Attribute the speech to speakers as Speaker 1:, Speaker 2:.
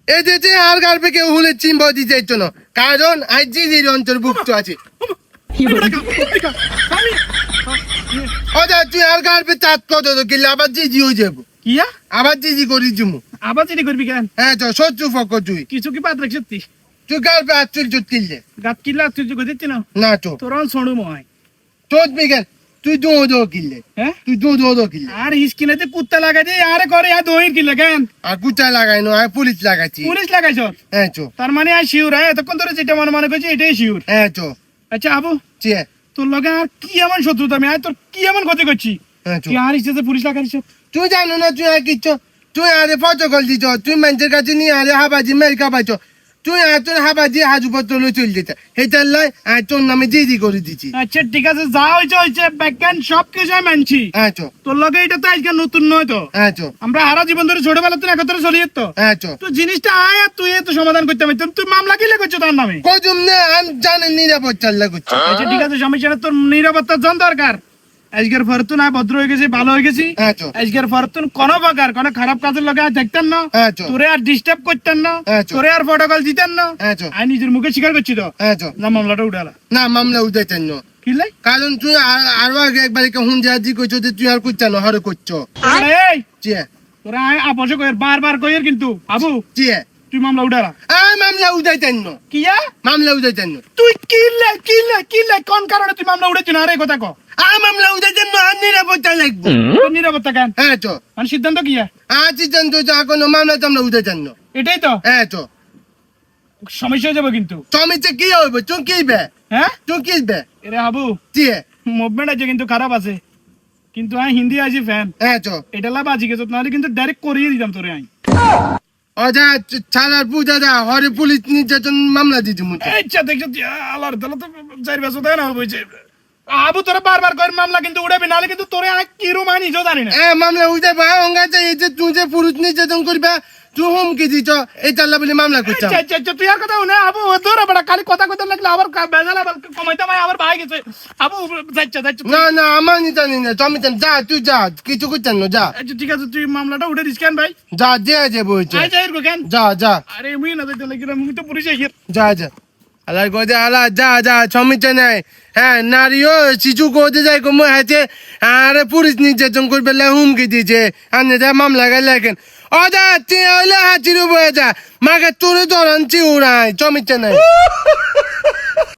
Speaker 1: এদেশে আর গার্বে কেউ হলে চিম্ব দিতে চাইতো না, কারণ আজ জিজির অন্তর্ভুক্ত আছে। ওটা তুই আর গার্বে চাঁদ কত তো কিনলে আবার জিজি হয়ে যাবো।
Speaker 2: কিয়া
Speaker 1: আবার জিজি করি জুমু।
Speaker 2: আবার চিনি করবি কেন?
Speaker 1: হ্যাঁ তো সহ্য ফক তুই
Speaker 2: কিছু কি পাত রাখছিস তুই?
Speaker 1: তুই গার্বে আর চুল চুট কিনলে
Speaker 2: গাত কিল্লা তুই যোগ দিচ্ছি না
Speaker 1: না তো
Speaker 2: তোর শোনু ময়।
Speaker 1: তোর বিজ্ঞান তুই দো দো কিনলে,
Speaker 2: হ্যাঁ
Speaker 1: তুই দো কিনলে।
Speaker 2: আর হিসকিনেতে কুত্তা লাগাই দে আরে করে আর দইর কিল্লা কেন?
Speaker 1: আর কুচা লাগাই না, আর পুলিশ লাগাচ্ছি।
Speaker 2: পুলিশ লাগাইছ?
Speaker 1: হ্যাঁ চো
Speaker 2: তার মানে আর শিউর এতক্ষণ ধরে যেটা মনে করছি এটাই শিউর।
Speaker 1: হ্যাঁ চো
Speaker 2: আচ্ছা আবু
Speaker 1: চিয়ে
Speaker 2: তোর লগে আর কি এমন শত্রুতা আমি আর তোর কি এমন ক্ষতি করছি
Speaker 1: হ্যাঁ চো
Speaker 2: তুই আর ইচ্ছে পুলিশ লাগাইছ?
Speaker 1: তুই জানো না তুই আর কিচ্ছু, তুই আরে প্রটোকল দিছ, তুই মানুষের কাছে নিয়ে আরে হাবাজি মেরিকা পাইছ, তুই আর তোর হাবাজি হাজুপত্র লই চল যেতে হেটার লাই আর তোর নামে জিজি করে দিছি।
Speaker 2: আচ্ছা ঠিক আছে যা হয়েছে ব্যাখ্যান সব কিছু আমি মানছি।
Speaker 1: হ্যাঁ চো
Speaker 2: তোর লগে এটা তো আজকে নতুন নয় তো,
Speaker 1: হ্যাঁ চো
Speaker 2: আমরা হারা জীবন ধরে ছোটবেলা তুই একত্রে চলি তো।
Speaker 1: হ্যাঁ চো
Speaker 2: তুই জিনিসটা আয় আর তুই তো সমাধান করতে পারতাম, তুই মামলা কি করছো তার নামে?
Speaker 1: কজুম না আমি জানেন নিরাপত্তার লাগুচ্ছে।
Speaker 2: আচ্ছা ঠিক আছে সমস্যা তোর নিরাপত্তার জন দরকার। আজকের ফরতুন আর ভদ্র হয়ে গেছি ভালো হয়ে গেছি।
Speaker 1: হ্যাঁ চো
Speaker 2: আজকের ফরতুন কোনো প্রকার কোনো খারাপ কাজের লগে আর দেখতেন না,
Speaker 1: হ্যাঁ চো
Speaker 2: তোরে আর ডিস্টার্ব করতেন না,
Speaker 1: হ্যাঁ চো
Speaker 2: তোরে আর প্রটোকল দিতেন না।
Speaker 1: হ্যাঁ চো
Speaker 2: আমি নিজের মুখে স্বীকার করছি তো
Speaker 1: হ্যাঁ চো
Speaker 2: না মামলাটা উঠালা।
Speaker 1: না মামলা উঠাইতেন না,
Speaker 2: কি লাই
Speaker 1: কারণ তুই আরো আগে একবার হুম জাজি কইছো যে তুই আর করছো না হরে করছো।
Speaker 2: এই
Speaker 1: চিয়ে
Speaker 2: তোরা আপসে কইর বারবার কইর কিন্তু আবু
Speaker 1: চিয়ে
Speaker 2: তুই মামলা উঠালা।
Speaker 1: মামলা উঠাইতেন না,
Speaker 2: কিয়া
Speaker 1: মামলা উঠাইতেন না,
Speaker 2: তুই কিলে কোন কারণে তুই মামলা উঠেছিস না? আরে এই কথা ক।
Speaker 1: মামলা উঠাইতেন না, আর নিরাপত্তা লাগবে।
Speaker 2: তোর নিরাপত্তা কেন?
Speaker 1: হ্যাঁ চো
Speaker 2: মানে সিদ্ধান্ত কিয়া?
Speaker 1: সিদ্ধান্ত কোনো মামলা টামলা উঠাইতেন না।
Speaker 2: এটাই তো
Speaker 1: হ্যাঁ চো
Speaker 2: সমস্যা হয়ে যাবে কিন্তু।
Speaker 1: চমিতে কি হইব তুই কিনবে,
Speaker 2: হ্যাঁ
Speaker 1: তুই কিনবে
Speaker 2: এরে আবু
Speaker 1: চিয়ে।
Speaker 2: মুভমেন্ট আছে কিন্তু খারাপ আছে, কিন্তু আমি হিন্দি আছি ফ্যান
Speaker 1: হ্যাঁ চো
Speaker 2: এটা লাভ আজি গেছত নাহলে কিন্তু ডাইরেক্ট করিয়ে দিতাম তোরে আমি।
Speaker 1: অজা ছাড়ার পূজা দা হরে পুলিশ নির্যাতন মামলা দিতে মুতে।
Speaker 2: আচ্ছা দেখছো আল্লাহর তাহলে তো চার বছর তাই না বলছে আবু তোরা বারবার কর মামলা কিন্তু উঠাবি নাহলে কিন্তু তোরে আমি কি রুম আনি নিজেও জানি না।
Speaker 1: মামলা উঠাইবা অঙ্গাতে এই যে তুই যে পুরুষ নির্যাতন করবা তুই হুমকি দিছ এটা বলে মামলা করছাম।
Speaker 2: আচ্ছা তুই আর কথা না আবু ধরে বড় খালি কথা কথা লাগলে আবার বেজাল আবার কমাইতে ভাই আবার ভাই গেছে আবু যাচ্ছে
Speaker 1: না না আমার নিতে না চমিতে যা তুই যা কিছু করছেন না যা।
Speaker 2: আচ্ছা ঠিক আছে তুই মামলাটা উঠে দিস কেন ভাই?
Speaker 1: যা যে যে বলছে
Speaker 2: আই যাই কেন?
Speaker 1: যা যা
Speaker 2: আরে মুই না দেখতে লাগি মুই তো পুলিশ আই
Speaker 1: যা যা আলার গোদে আলা যা যা চমিতে নাই। হ্যাঁ নারীও শিশু গোদে যায় কম হয়েছে আরে পুলিশ নির্যাতন করবে হুমকি দিয়েছে আনে যা মামলা গেলে কেন অজা তুই হলে হাজির বয়ে যা মাকে তোরে ধরান চিউরাই চমিতে নাই।